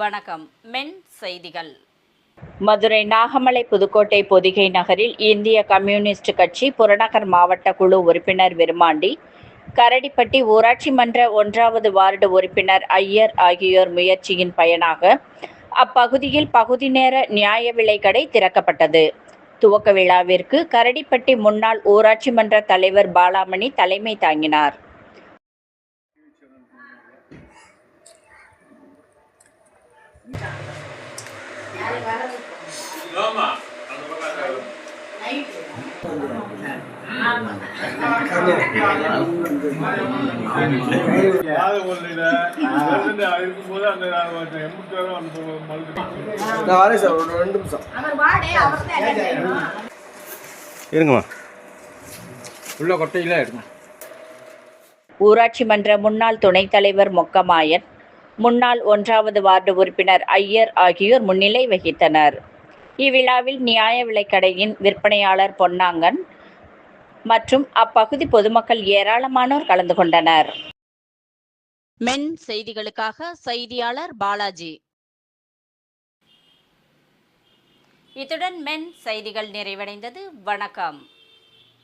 வணக்கம். மென் செய்திகள். மதுரை, நாகமலை, புதுக்கோட்டை, பொதிகை நகரில் இந்திய கம்யூனிஸ்ட் கட்சி புறநகர் மாவட்ட குழு உறுப்பினர் விருமாண்டி, கரடிப்பட்டி ஊராட்சி மன்ற 1வது வார்டு உறுப்பினர் ஐயர் ஆகியோர் முயற்சியின் பயனாக அப்பகுதியில் பகுதி நேர நியாய விலைக் கடை திறக்கப்பட்டது. துவக்க விழாவிற்கு கரடிப்பட்டி முன்னாள் ஊராட்சி மன்ற தலைவர் பாலாமணி தலைமை தாங்கினார். ஊராட்சி மன்ற முன்னாள் துணைத் தலைவர் மொக்கமாயன், முன்னாள் 1வது வார்டு உறுப்பினர் ஐயர் ஆகியோர் முன்னிலை வகித்தனர். இவ்விழாவில் நியாய விலைக்கடையின் விற்பனையாளர் பொன்னாங்கன் மற்றும் அப்பகுதி பொதுமக்கள் ஏராளமானோர் கலந்து கொண்டனர். மென் செய்திகளுக்காக செய்தியாளர் பாலாஜி. இத்துடன் மென் செய்திகள் நிறைவடைந்தது. வணக்கம்.